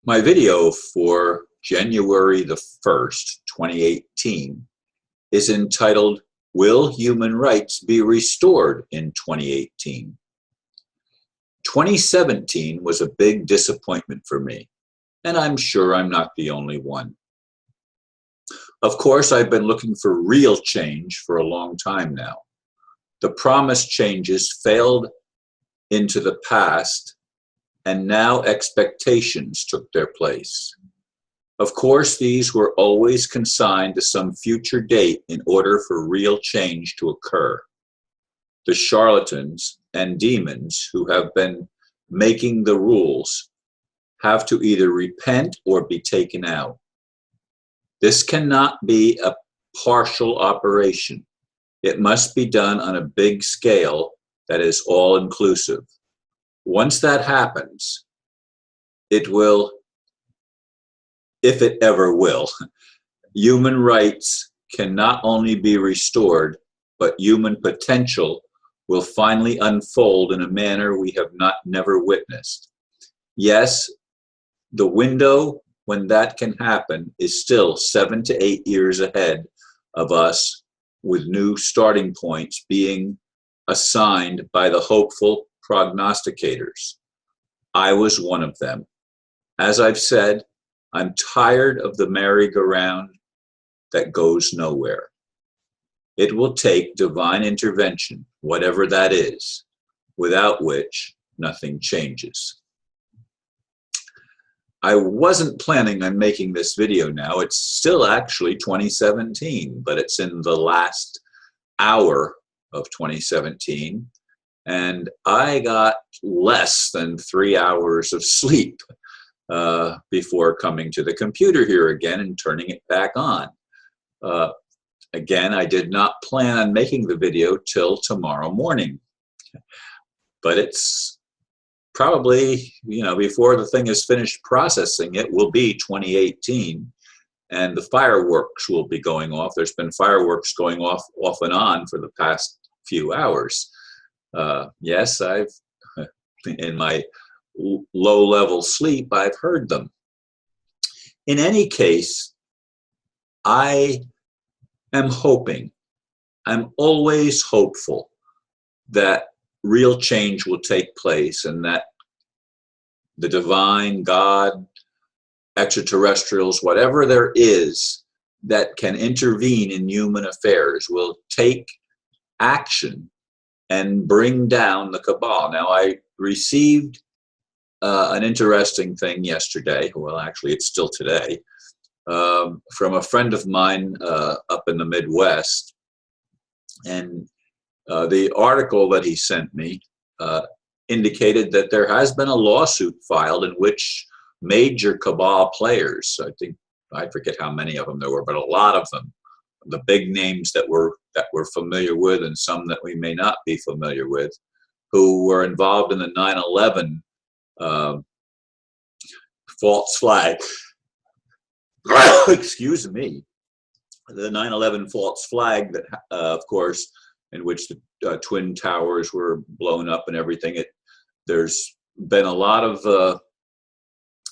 My video for January the 1st, 2018 is entitled, Will Human Rights Be Restored in 2018? 2017 was a big disappointment for me, and I'm sure I'm not the only one. Of course, I've been looking for real change for a long time now. The promised changes failed into the past, and now expectations took their place. Of course, these were always consigned to some future date in order for real change to occur. The charlatans and demons who have been making the rules have to either repent or be taken out. This cannot be a partial operation. It must be done on a big scale that is all-inclusive. Once that happens, it will, if it ever will, human rights can not only be restored, but human potential will finally unfold in a manner we have never witnessed. Yes, the window when that can happen is still 7 to 8 years ahead of us, with new starting points being assigned by the hopeful prognosticators. I was one of them. As I've said, I'm tired of the merry-go-round that goes nowhere. It will take divine intervention, whatever that is, without which nothing changes. I wasn't planning on making this video now. It's still actually 2017, but it's in the last hour of 2017. And I got less than 3 hours of sleep before coming to the computer here again and turning it back on. Again, I did not plan on making the video till tomorrow morning, but it's probably, before the thing is finished processing, it will be 2018, and the fireworks will be going off. There's been fireworks going off and on for the past few hours. Yes, I've, in my low-level sleep, I've heard them. In any case, I am hoping, I'm always hopeful that real change will take place and that the divine, God, extraterrestrials, whatever there is that can intervene in human affairs will take action and bring down the cabal. Now, I received an interesting thing yesterday, well, actually it's still today, from a friend of mine up in the Midwest, and the article that he sent me indicated that there has been a lawsuit filed in which major cabal players, I forget how many of them there were, but a lot of them, the big names that we're familiar with and some that we may not be familiar with, who were involved in the 9/11 false flag. Excuse me. The 9/11 false flag that, of course, in which the Twin Towers were blown up and everything. There's been a lot of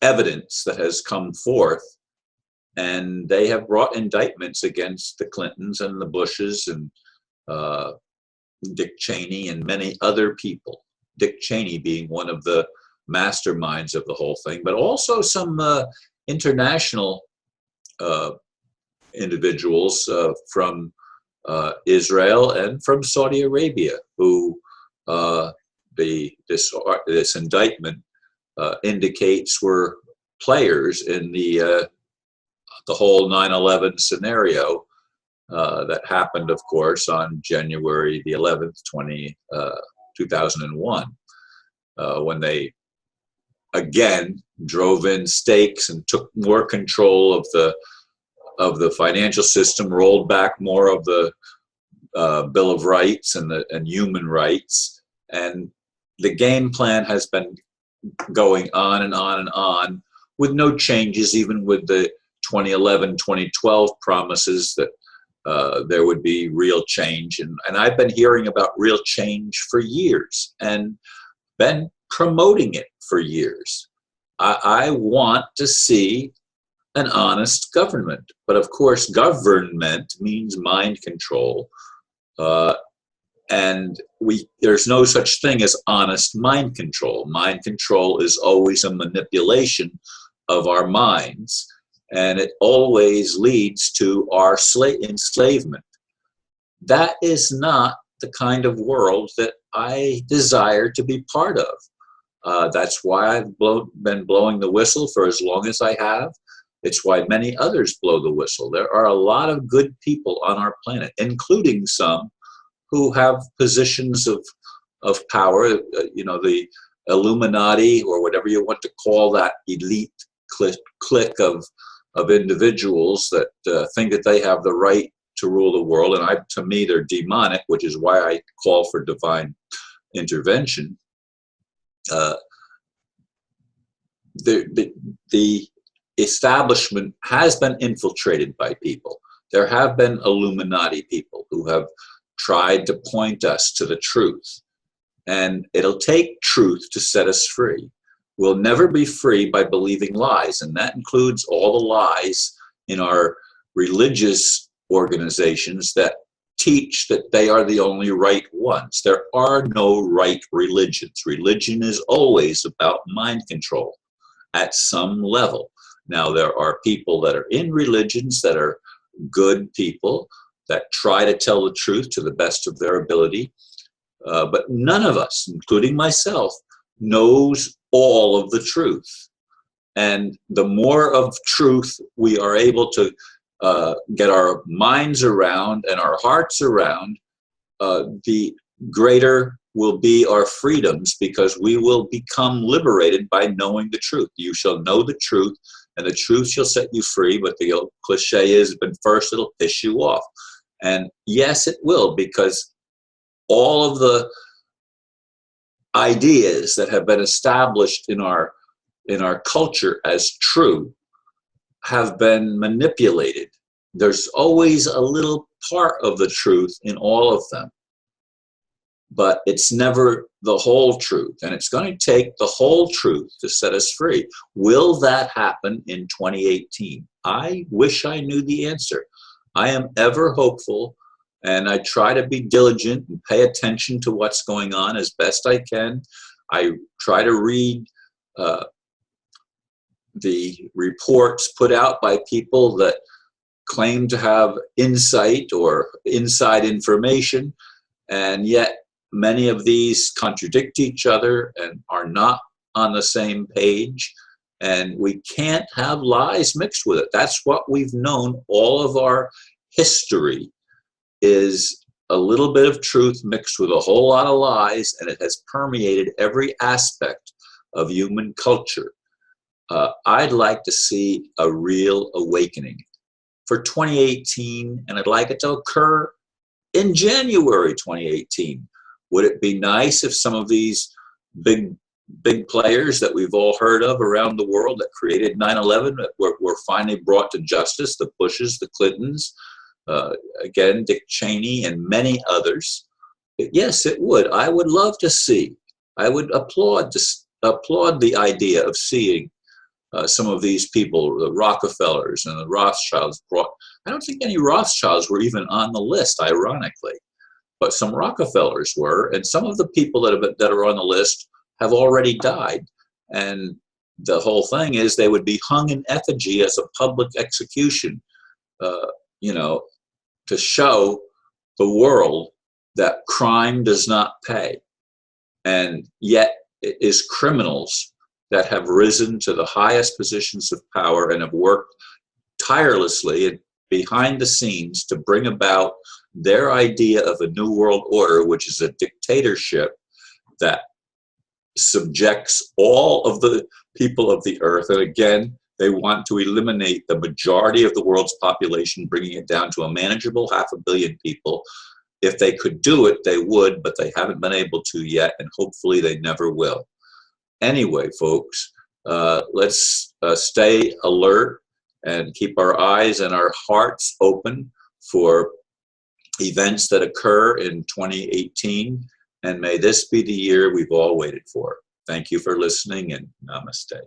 evidence that has come forth, and they have brought indictments against the Clintons and the Bushes and Dick Cheney and many other people. Dick Cheney being one of the masterminds of the whole thing, but also some international individuals from Israel and from Saudi Arabia, who this indictment indicates were players in the whole 9/11 scenario that happened, of course, on January the 11th, 2001, when they again drove in stakes and took more control of the financial system, rolled back more of the Bill of Rights and human rights, and the game plan has been going on and on and on with no changes, even with the 2011, 2012 promises that there would be real change. And I've been hearing about real change for years and been promoting it for years. I want to see an honest government. But of course, government means mind control. Uh, and there's no such thing as honest mind control. Mind control is always a manipulation of our minds, and it always leads to our enslavement. That is not the kind of world that I desire to be part of. That's why I've been blowing the whistle for as long as I have. It's why many others blow the whistle. There are a lot of good people on our planet, including some who have positions of power, the Illuminati, or whatever you want to call that elite clique of individuals that think that they have the right to rule the world. And to me, they're demonic, which is why I call for divine intervention. The establishment has been infiltrated by people. There have been Illuminati people who have tried to point us to the truth. And it'll take truth to set us free. We'll never be free by believing lies, and that includes all the lies in our religious organizations that teach that they are the only right ones. There are no right religions. Religion is always about mind control at some level. Now, there are people that are in religions that are good people that try to tell the truth to the best of their ability. But none of us, including myself, knows all of the truth. And the more of truth we are able to get our minds around and our hearts around, the greater will be our freedoms, because we will become liberated by knowing the truth. You shall know the truth, and the truth shall set you free. But the old cliche is, but first it'll piss you off. And yes, it will, because all of the ideas that have been established in our culture as true have been manipulated. There's always a little part of the truth in all of them, but it's never the whole truth. And it's going to take the whole truth to set us free. Will that happen in 2018? I wish I knew the answer. I am ever hopeful, and I try to be diligent and pay attention to what's going on as best I can. I try to read the reports put out by people that claim to have insight or inside information, and yet many of these contradict each other and are not on the same page. And we can't have lies mixed with it. That's what we've known all of our history, is a little bit of truth mixed with a whole lot of lies, and it has permeated every aspect of human culture. I'd like to see a real awakening for 2018, and I'd like it to occur in January 2018. Would it be nice if some of these big players that we've all heard of around the world that created 9/11 were finally brought to justice? The Bushes, the Clintons, again, Dick Cheney, and many others. Yes, it would. I would love to see. I would applaud the idea of seeing some of these people, the Rockefellers and the Rothschilds, brought. I don't think any Rothschilds were even on the list, ironically, but some Rockefellers were, and some of the people that are on the list have already died. And the whole thing is they would be hung in effigy as a public execution, to show the world that crime does not pay. And yet it is criminals that have risen to the highest positions of power and have worked tirelessly behind the scenes to bring about their idea of a new world order, which is a dictatorship that subjects all of the people of the earth. And again, they want to eliminate the majority of the world's population, bringing it down to a manageable 500 million people. If they could do it, they would, but they haven't been able to yet, and hopefully they never will. Anyway, folks, let's stay alert and keep our eyes and our hearts open for events that occur in 2018. And may this be the year we've all waited for. Thank you for listening, and namaste.